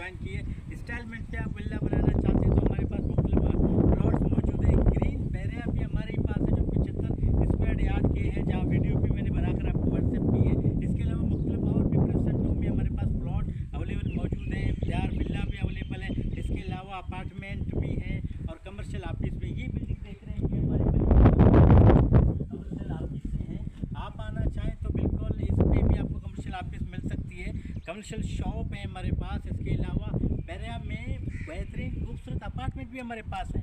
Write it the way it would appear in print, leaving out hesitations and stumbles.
Join किए। Instalment से आप विला बनाना चाहते हैं तो हमारे पास मुख्तलिफ प्लॉट्स मौजूद है। ग्रीन बैरिया भी हमारे पास है जो 75 स्क्वायर यार्ड के हैं, जहाँ वीडियो भी मैंने बनाकर आपको व्हाट्सएप की है। इसके अलावा मुख्तलिफ और भी परसेंटों में हमारे पास प्लॉट अवेलेबल मौजूद है। तैयार विला भी अवेलेबल है। इसके अलावा अपार्टमेंट भी हैं और कमर्शियल ऑफिस भी। ये बिल्डिंग देख रहे हैं कि हमारे कमर्शियल ऑफिस हैं। आप आना चाहें तो बिल्कुल इस पे भी आपको कमर्शियल ऑफिस मिल सकती है। कमर्शियल शॉप है हमारे पास। इसके अलावा बैरिया में बेहतरीन खूबसूरत अपार्टमेंट भी हमारे पास है।